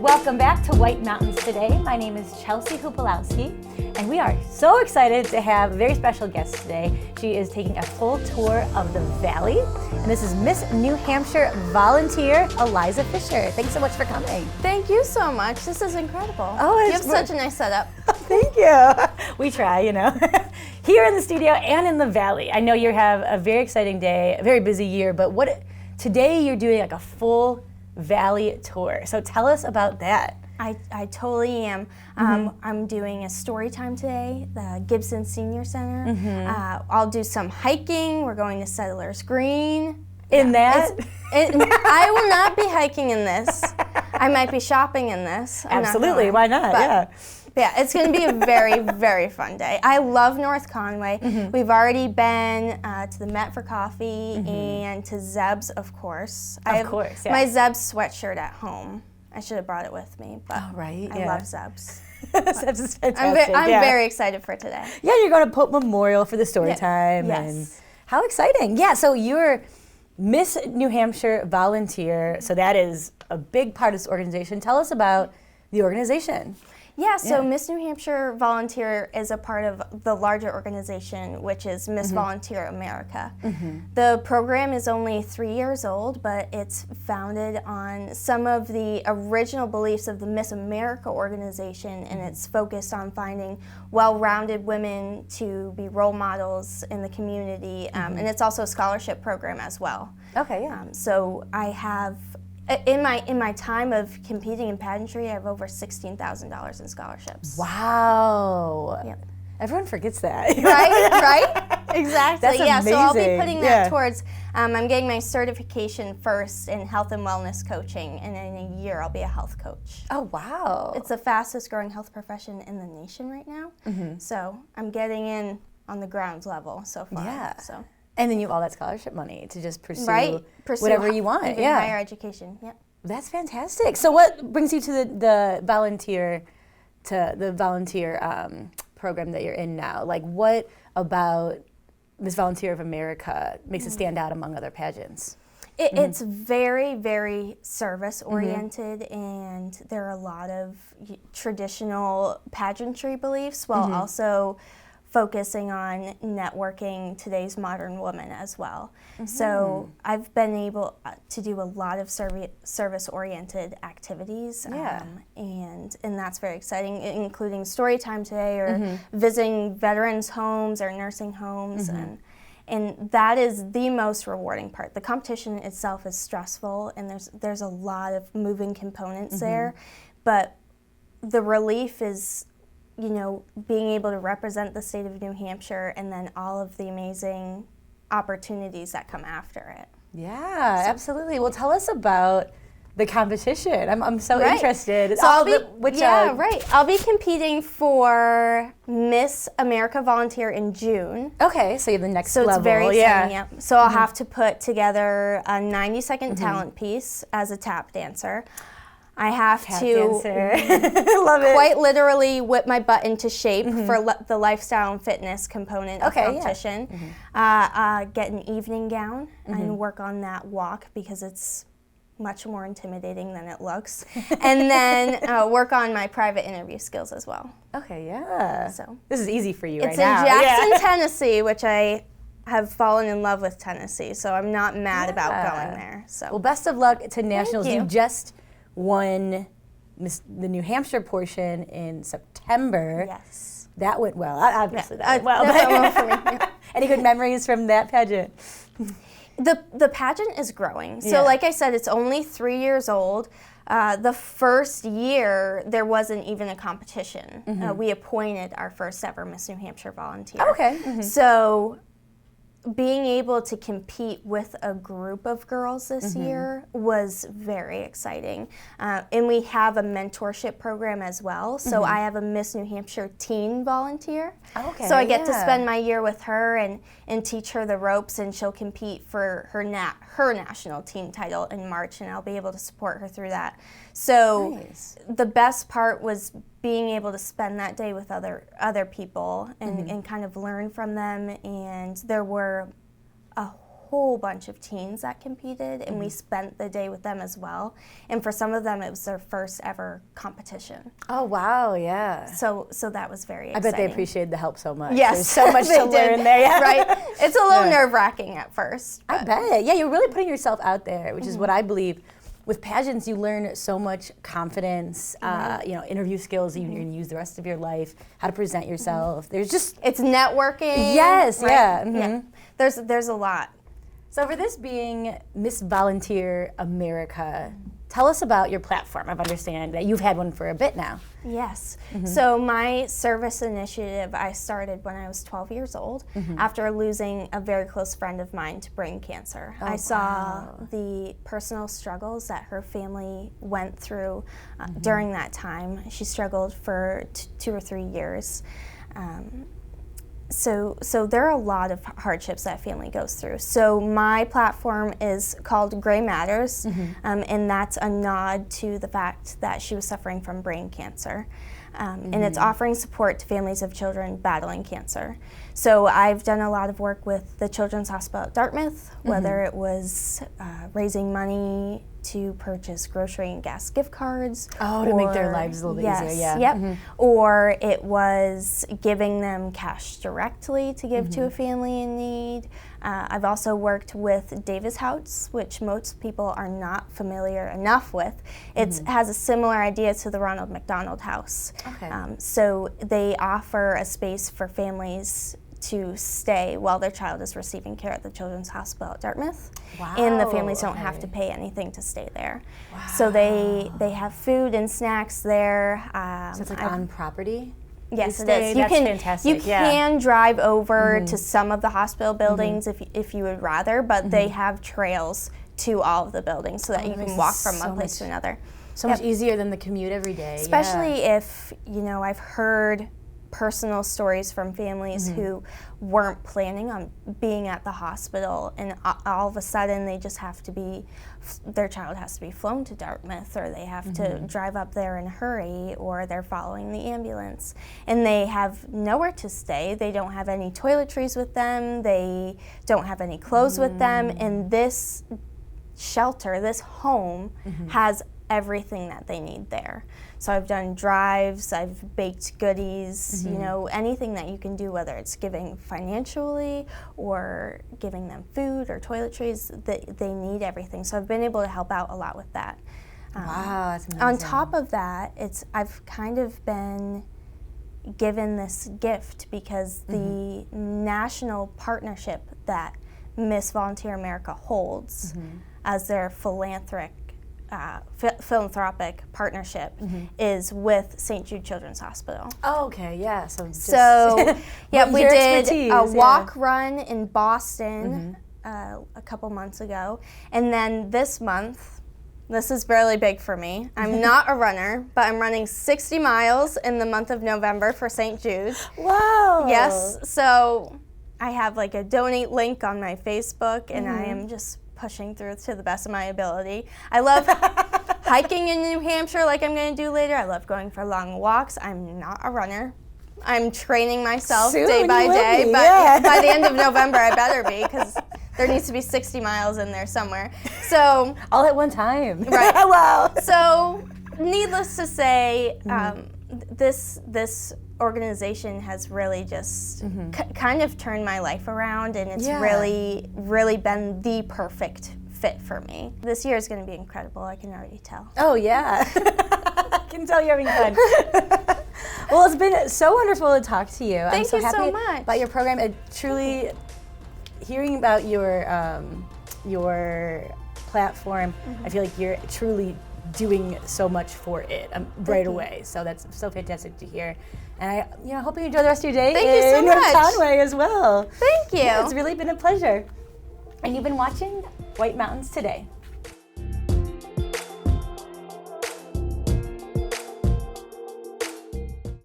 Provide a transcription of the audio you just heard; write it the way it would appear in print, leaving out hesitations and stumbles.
Welcome back to White Mountains Today. My name is Chelsea Hupalowski, and we are so excited to have a very special guest today. She is taking a full tour of the Valley, and this is Miss New Hampshire volunteer Eliza Fisher. Thanks so much for coming. Thank you so much. This is incredible. Oh, you have such a nice setup. Thank you. We try, here in the studio and in the Valley. I know you have a very exciting day, a very busy year, but today you're doing like a full Valley tour. So tell us about that. I totally am. I'm doing a story time today, the Gibson Senior Center. I'll do some hiking. We're going to Settlers Green. That? I will not be hiking in this. I might be shopping in this. Absolutely, why not? Yeah, it's going to be a very, very fun day. I love North Conway. We've already been to the Met for coffee and to Zeb's, of course. Of course, yeah. My Zeb's sweatshirt at home. I should have brought it with me, but I love Zeb's. Zeb's is fantastic. I'm very excited for today. Yeah, you're going to Pope Memorial for the story time. Yes. And how exciting. Yeah, so you're Miss New Hampshire volunteer, so that is a big part of this organization. Tell us about the organization. Yeah, so Miss New Hampshire Volunteer is a part of the larger organization, which is Miss Volunteer America. The program is only 3 years old, but it's founded on some of the original beliefs of the Miss America organization, and it's focused on finding well-rounded women to be role models in the community, and it's also a scholarship program as well. Okay, yeah. So I have... In my time of competing in pageantry, I have over $16,000 in scholarships. Wow. Yep. Everyone forgets that. Right? Exactly. That's amazing. So I'll be putting that towards, I'm getting my certification first in health and wellness coaching, and in a year I'll be a health coach. Oh, wow. It's the fastest growing health profession in the nation right now. So I'm getting in on the ground level so far. Yeah. So. And then you have all that scholarship money to just pursue whatever you want. Even higher education. Yep. That's fantastic. So what brings you to the volunteer program that you're in now? Like, what about Miss Volunteer of America makes it stand out among other pageants? It's very, very service-oriented, and there are a lot of traditional pageantry beliefs while also focusing on networking today's modern woman as well. So I've been able to do a lot of service-oriented activities, and that's very exciting, including story time today or visiting veterans' homes or nursing homes, and that is the most rewarding part. The competition itself is stressful, and there's a lot of moving components there, but the relief is being able to represent the state of New Hampshire and then all of the amazing opportunities that come after it. Yeah, absolutely. Well, tell us about the competition. I'm so interested. So I'll be competing for Miss America Volunteer in June. Okay, so you have the next level. So it's very exciting, yeah. So I'll have to put together a 90-second talent piece as a tap dancer. I have to Love it. quite literally whip my butt into shape for the lifestyle and fitness component of competition. Get an evening gown and work on that walk because it's much more intimidating than it looks. And then work on my private interview skills as well. Okay, yeah. So this is easy for you it's right now. It's in Jackson, Tennessee, which I have fallen in love with Tennessee, so I'm not mad about going there. So well, best of luck to nationals. Thank you. You just won the New Hampshire portion in September. Yes. That went well. Obviously that went well. That went well for me. Yeah. Any good memories from that pageant? The pageant is growing. So like I said, it's only 3 years old. The first year, there wasn't even a competition. We appointed our first ever Miss New Hampshire volunteer. Okay. So being able to compete with a group of girls this year was very exciting. And we have a mentorship program as well. So I have a Miss New Hampshire teen volunteer. Okay, so I get to spend my year with her and teach her the ropes, and she'll compete for her national teen title in March, and I'll be able to support her through that. So the best part was being able to spend that day with other people and kind of learn from them, and there were a whole bunch of teens that competed, and we spent the day with them as well. And for some of them, it was their first ever competition. Oh, wow, yeah. So that was very I exciting. bet they appreciated the help so much. Yes. There's so much to learn there. Yeah. Right. It's a little nerve-wracking at first. I bet. Yeah, you're really putting yourself out there, which is what I believe. With pageants, you learn so much confidence, interview skills that you're going to use the rest of your life, how to present yourself. There's just... It's networking. Yes, right? yeah. Yeah. There's a lot. So for this being Miss Volunteer America, tell us about your platform. I understand that you've had one for a bit now. Yes. So my service initiative I started when I was 12 years old after losing a very close friend of mine to brain cancer. I saw the personal struggles that her family went through during that time. She struggled for 2 or 3 years. So there are a lot of hardships that family goes through. So my platform is called Gray Matters, and that's a nod to the fact that she was suffering from brain cancer. And it's offering support to families of children battling cancer. So I've done a lot of work with the Children's Hospital at Dartmouth, whether it was raising money to purchase grocery and gas gift cards. Oh, to make their lives a little bit easier, yeah. Yep. Or it was giving them cash directly to give to a family in need. I've also worked with Davis House, which most people are not familiar enough with. It has a similar idea to the Ronald McDonald House. Okay. So they offer a space for families to stay while their child is receiving care at the Children's Hospital at Dartmouth. Wow. And the families don't have to pay anything to stay there. Wow. So they have food and snacks there. So it's like on property? Yes, it That's is. You can, fantastic. you can drive over to some of the hospital buildings if you would rather, but they have trails to all of the buildings so that you can walk from one place to another. So much easier than the commute every day. Especially if, I've heard personal stories from families who weren't planning on being at the hospital, and all of a sudden they just have to be, their child has to be flown to Dartmouth, or they have to drive up there in a hurry, or they're following the ambulance, and they have nowhere to stay. They don't have any toiletries with them, they don't have any clothes with them, and this shelter, this home, has everything that they need there. So I've done drives, I've baked goodies, anything that you can do, whether it's giving financially or giving them food or toiletries, they need everything. So I've been able to help out a lot with that. Wow, that's amazing. On top of that, I've kind of been given this gift because the national partnership that Miss Volunteer America holds as their philanthropic partnership is with St. Jude Children's Hospital. Oh, okay, yeah. So we did a walk run in Boston a couple months ago, and then this month, this is really big for me. I'm not a runner, but I'm running 60 miles in the month of November for St. Jude. Wow. Yes, so I have like a donate link on my Facebook, and I am just pushing through to the best of my ability. I love hiking in New Hampshire like I'm going to do later. I love going for long walks. I'm not a runner. I'm training myself day by day, but by the end of November I better be, because there needs to be 60 miles in there somewhere. So all at one time. Right. Wow. So needless to say, this organization has really just kind of turned my life around, and it's really, really been the perfect fit for me. This year is going to be incredible, I can already tell. Oh, yeah. I can tell you're having fun. Well, it's been so wonderful to talk to you. Thank you happy so much. about your program, and truly hearing about your platform. I feel like you're truly doing so much for it right away. So that's so fantastic to hear. And I hope you enjoy the rest of your day in North Conway as well. Thank you. Yeah, it's really been a pleasure. And you've been watching White Mountains Today.